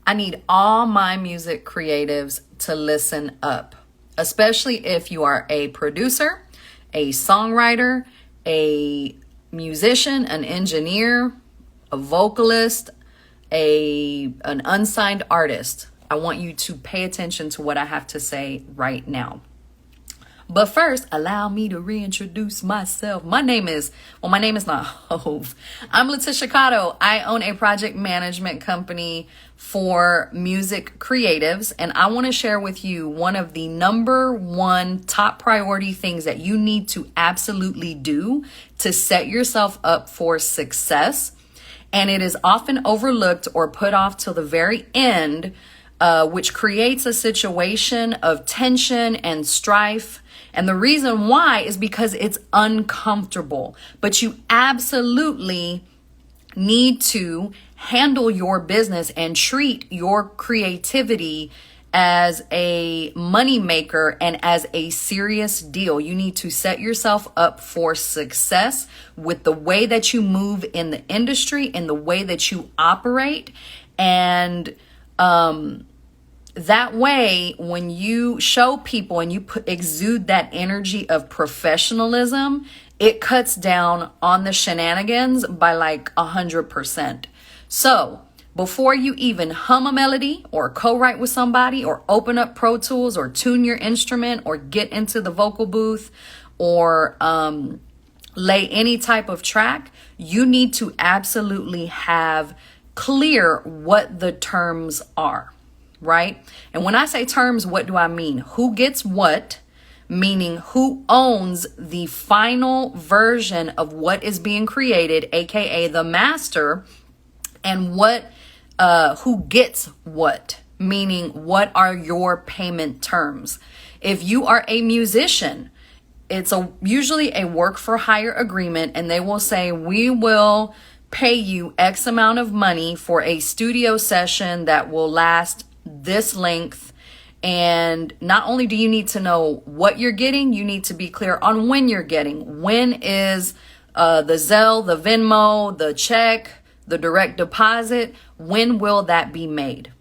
I need all my music creatives to listen up, especially if you are a producer, a songwriter, a musician, an engineer, a vocalist, an unsigned artist. I want you to pay attention to what I have to say right now. But first, allow me to reintroduce myself. My name is not Hove. I'm Letitia Cotto. I own a project management company for music creatives, and I want to share with you one of the number one top priority things that you need to absolutely do to set yourself up for success. And it is often overlooked or put off till the very end, which creates a situation of tension and strife. And the reason why is because it's uncomfortable. But you absolutely need to handle your business and treat your creativity as a money maker and as a serious deal. You need to set yourself up for success with the way that you move in the industry and the way that you operate. And that way, when you show people and you exude that energy of professionalism, it cuts down on the shenanigans by like 100%. So before you even hum a melody or co-write with somebody or open up Pro Tools or tune your instrument or get into the vocal booth or lay any type of track, you need to absolutely have clear what the terms are. Right? And when I say terms, what do I mean? Who gets what? Meaning who owns the final version of what is being created, aka the master, and who gets what? Meaning what are your payment terms? If you are a musician, it's usually a work for hire agreement, and they will say, we will pay you X amount of money for a studio session that will last this length. And not only do you need to know what you're getting, you need to be clear on when you're getting. When is the Zelle, the Venmo, the check, the direct deposit? When will that be made?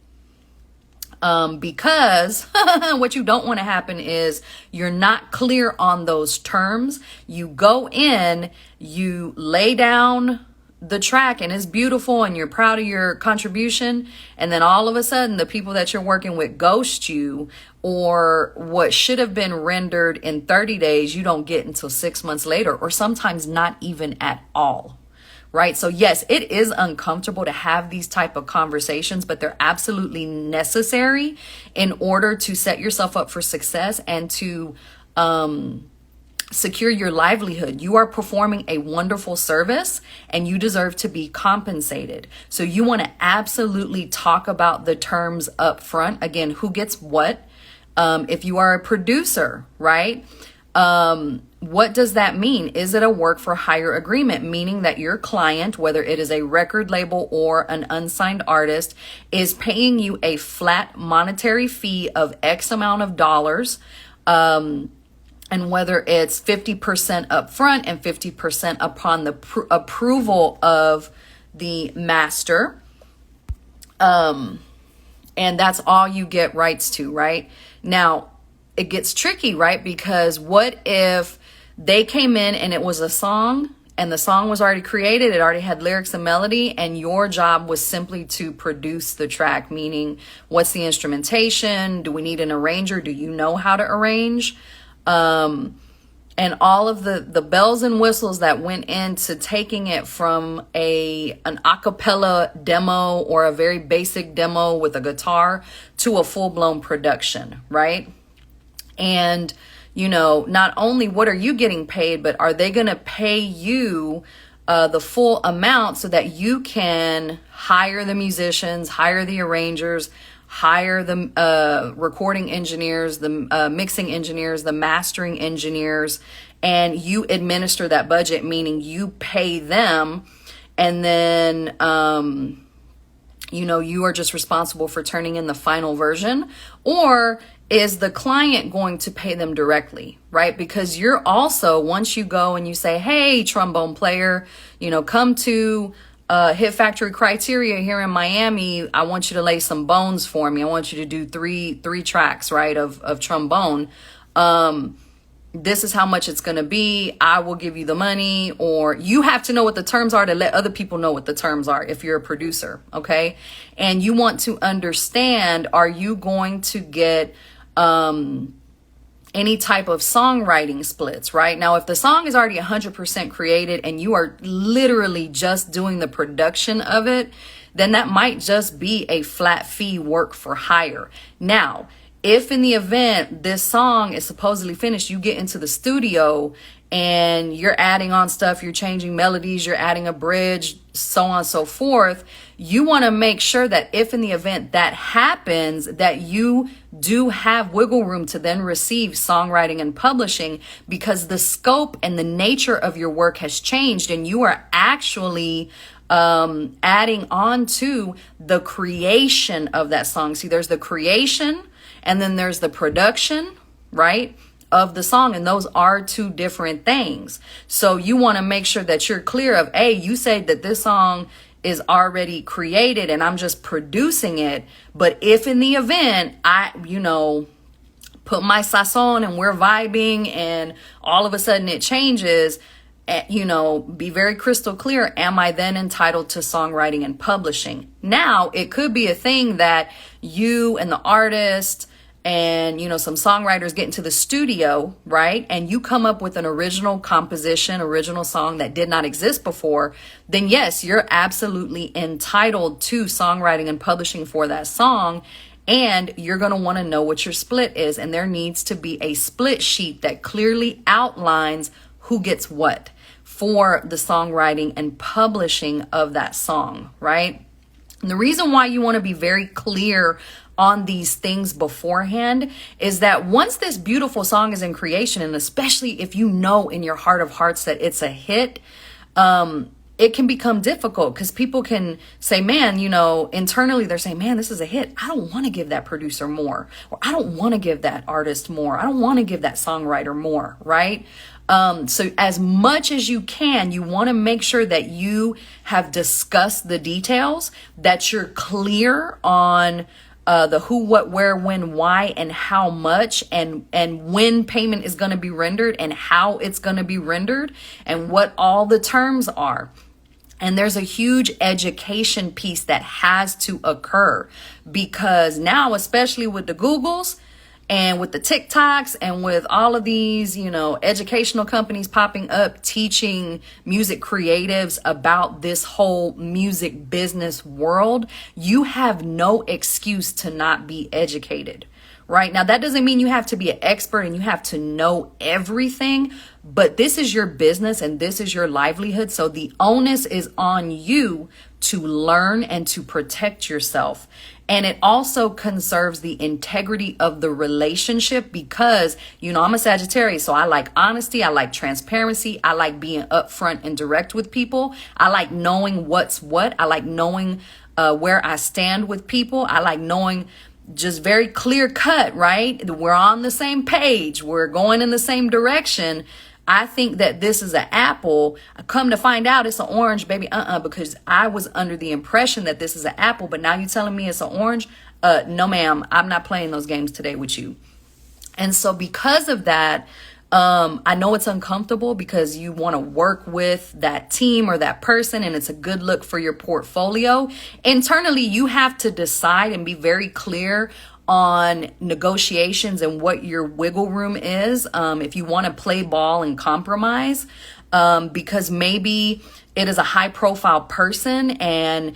Because what you don't want to happen is you're not clear on those terms. You go in, you lay down the track and it's beautiful and you're proud of your contribution, and then all of a sudden the people that you're working with ghost you, or what should have been rendered in 30 days you don't get until 6 months later, or sometimes not even at all. Right? So yes, it is uncomfortable to have these type of conversations, but they're absolutely necessary in order to set yourself up for success and to secure your livelihood. You are performing a wonderful service and you deserve to be compensated. So you want to absolutely talk about the terms up front. Again, who gets what? If you are a producer, right? What does that mean? Is it a work for hire agreement? Meaning that your client, whether it is a record label or an unsigned artist, is paying you a flat monetary fee of X amount of dollars. And whether it's 50% upfront and 50% upon the approval of the master. And that's all you get rights to, right? Now, it gets tricky, right? Because what if they came in and it was a song and the song was already created, it already had lyrics and melody, and your job was simply to produce the track, meaning what's the instrumentation? Do we need an arranger? Do you know how to arrange? And all of the bells and whistles that went into taking it from an a cappella demo or a very basic demo with a guitar to a full-blown production, right? And, you know, not only what are you getting paid, but are they going to pay you the full amount so that you can hire the musicians, hire the arrangers, hire the recording engineers, the mixing engineers, the mastering engineers, and you administer that budget, meaning you pay them, and then you are just responsible for turning in the final version? Or is the client going to pay them directly, right? Because you're also, once you go and you say, hey, trombone player, come to Hit Factory Criteria here in Miami, I want you to lay some bones for me. I want you to do three tracks, right, of trombone. This is how much it's going to be. I will give you the money. Or you have to know what the terms are to let other people know what the terms are if you're a producer, okay? And you want to understand, are you going to get any type of songwriting splits, right? Now, if the song is already 100% created and you are literally just doing the production of it, then that might just be a flat fee, work for hire. Now, if in the event this song is supposedly finished, you get into the studio and you're adding on stuff, you're changing melodies, you're adding a bridge, so on and so forth, you want to make sure that if in the event that happens, that you do have wiggle room to then receive songwriting and publishing, because the scope and the nature of your work has changed and you are actually adding on to the creation of that song. See, there's the creation and then there's the production, right, of the song. And those are two different things. So you want to make sure that you're clear of, hey, you say that this song is already created and I'm just producing it. But if in the event I, put my sazon and we're vibing and all of a sudden it changes, be very crystal clear. Am I then entitled to songwriting and publishing? Now, it could be a thing that you and the artist and, some songwriters get into the studio, right? And you come up with an original composition, original song that did not exist before. Then yes, you're absolutely entitled to songwriting and publishing for that song. And you're going to want to know what your split is. And there needs to be a split sheet that clearly outlines who gets what for the songwriting and publishing of that song, right? And the reason why you want to be very clear on these things beforehand is that once this beautiful song is in creation, and especially if you know in your heart of hearts that it's a hit, it can become difficult because people can say, man, internally they're saying, man, this is a hit. I don't want to give that producer more, or I don't want to give that artist more. I don't want to give that songwriter more, right? So as much as you can, you want to make sure that you have discussed the details, that you're clear on the who, what, where, when, why, and how much, and when payment is going to be rendered and how it's going to be rendered and what all the terms are. And there's a huge education piece that has to occur, because now, especially with the Googles and with the TikToks and with all of these, educational companies popping up, teaching music creatives about this whole music business world, you have no excuse to not be educated. Right now, that doesn't mean you have to be an expert and you have to know everything, but this is your business and this is your livelihood. So the onus is on you to learn and to protect yourself. And it also conserves the integrity of the relationship because, I'm a Sagittarius, so I like honesty. I like transparency. I like being upfront and direct with people. I like knowing what's what. I like knowing where I stand with people. I like knowing just very clear cut, right? We're on the same page. We're going in the same direction. I think that this is an apple. I come to find out it's an orange, baby. Because I was under the impression that this is an apple, but now you're telling me it's an orange. No, ma'am, I'm not playing those games today with you. And so because of that, I know it's uncomfortable because you want to work with that team or that person, and it's a good look for your portfolio. Internally, you have to decide and be very clear on negotiations and what your wiggle room is, if you want to play ball and compromise, because maybe it is a high profile person and,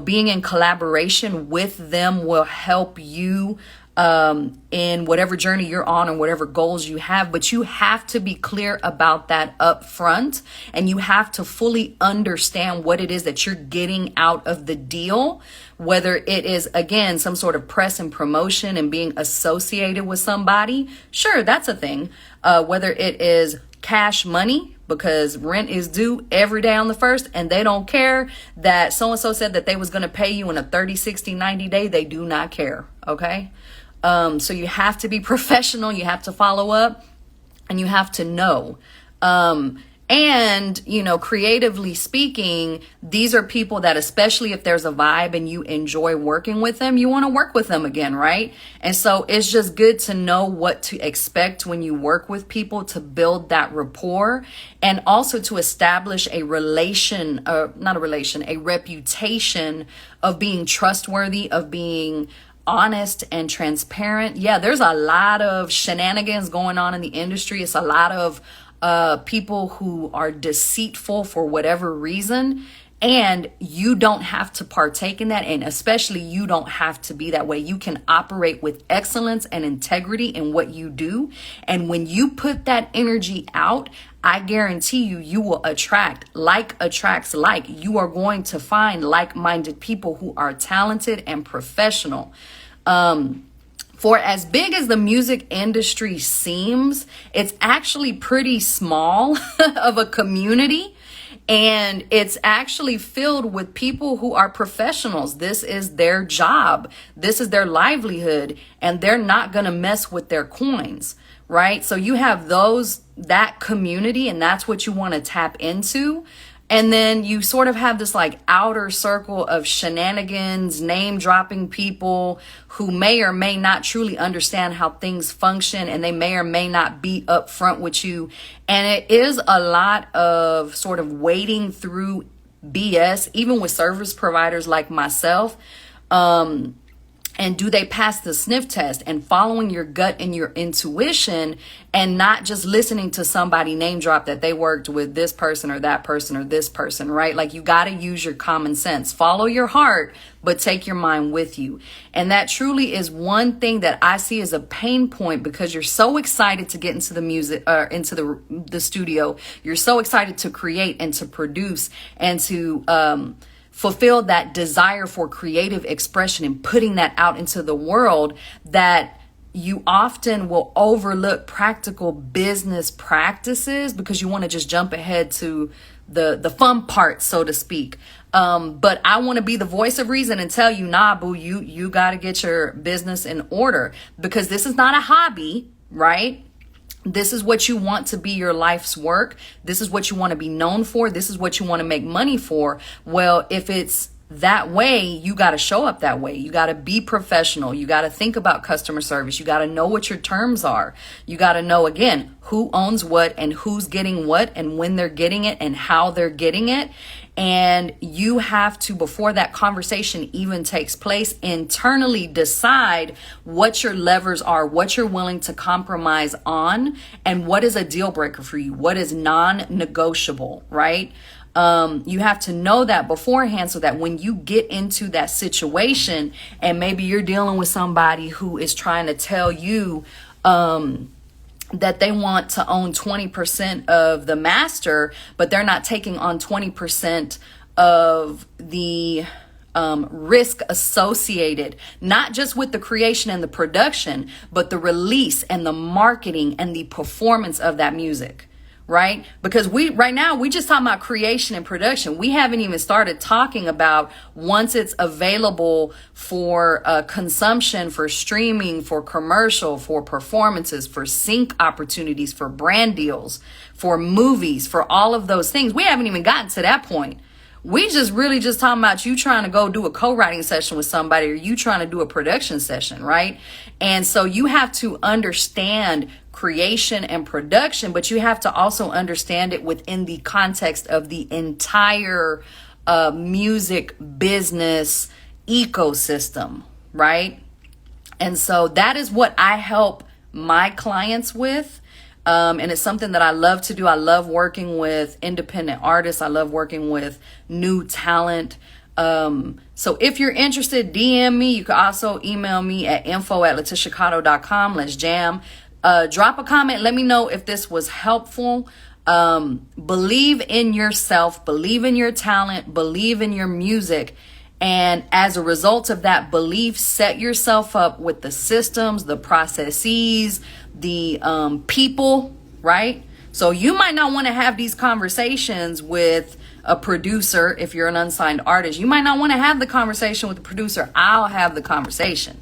being in collaboration with them will help you in whatever journey you're on and whatever goals you have. But you have to be clear about that up front, and you have to fully understand what it is that you're getting out of the deal, whether it is, again, some sort of press and promotion and being associated with somebody. Sure, that's a thing. Whether it is cash money, because rent is due every day on the 1st, and they don't care that so-and-so said that they was going to pay you in a 30, 60, 90 day. They do not care. Okay. So you have to be professional. You have to follow up, and you have to know. And, you know, creatively speaking, these are people that, especially if there's a vibe and you enjoy working with them, you want to work with them again, right? And so it's just good to know what to expect when you work with people, to build that rapport, and also to establish a a reputation of being trustworthy, of being honest and transparent. Yeah, there's a lot of shenanigans going on in the industry. It's a lot of people who are deceitful for whatever reason, and you don't have to partake in that, and especially you don't have to be that way. You can operate with excellence and integrity in what you do, and when you put that energy out, I guarantee you, you will attract. Like attracts like. You are going to find like-minded people who are talented and professional. For as big as the music industry seems, it's actually pretty small of a community, and it's actually filled with people who are professionals. This is their job. This is their livelihood, and they're not going to mess with their coins, right? So you have that community, and that's what you want to tap into. And then you sort of have this like outer circle of shenanigans, name dropping people who may or may not truly understand how things function, and they may or may not be upfront with you. And it is a lot of sort of wading through BS, even with service providers like myself. And do they pass the sniff test, and following your gut and your intuition, and not just listening to somebody name drop that they worked with this person or that person or this person, right? Like, you got to use your common sense, follow your heart, but take your mind with you. And that truly is one thing that I see as a pain point, because you're so excited to get into the music, into the studio. You're so excited to create and to produce and to, fulfill that desire for creative expression and putting that out into the world, that you often will overlook practical business practices because you want to just jump ahead to the fun part, so to speak. But I want to be the voice of reason and tell you, nah, boo, you got to get your business in order, because this is not a hobby, right? This is what you want to be your life's work. This is what you want to be known for. This is what you want to make money for. Well, if it's that way, you got to show up that way. You got to be professional. You got to think about customer service. You got to know what your terms are. You got to know, again, who owns what and who's getting what and when they're getting it and how they're getting it. And you have to, before that conversation even takes place, internally decide what your levers are, what you're willing to compromise on, and what is a deal breaker for you, what is non-negotiable, right? You have to know that beforehand, so that when you get into that situation and maybe you're dealing with somebody who is trying to tell you that they want to own 20% of the master, but they're not taking on 20% of the risk associated, not just with the creation and the production, but the release and the marketing and the performance of that music. Right? Because right now we just talking about creation and production. We haven't even started talking about once it's available for consumption, for streaming, for commercial, for performances, for sync opportunities, for brand deals, for movies, for all of those things. We haven't even gotten to that point. We just really just talking about you trying to go do a co-writing session with somebody, or you trying to do a production session, right? And so you have to understand creation and production, but you have to also understand it within the context of the entire music business ecosystem, right? And so that is what I help my clients with. And it's something that I love to do. I love working with independent artists. I love working with new talent. So if you're interested, DM me. You can also email me at info@letitiacotto.com. Let's jam. Drop a comment. Let me know if this was helpful. Believe in yourself. Believe in your talent. Believe in your music. And as a result of that belief, set yourself up with the systems, the processes, the people, right? So you might not want to have these conversations with a producer if you're an unsigned artist. You might not want to have the conversation with the producer. I'll have the conversation.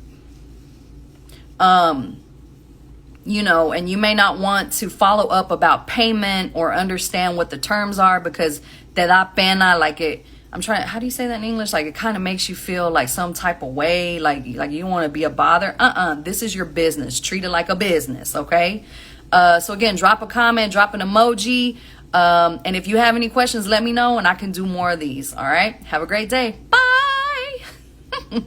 you know, and you may not want to follow up about payment or understand what the terms are because te da pena, like it, I'm trying, how do you say that in English? Like it kind of makes you feel like some type of way, like you want to be a bother. This is your business. Treat it like a business, okay? So again, drop a comment, drop an emoji. And if you have any questions, let me know and I can do more of these. All right. Have a great day. Bye.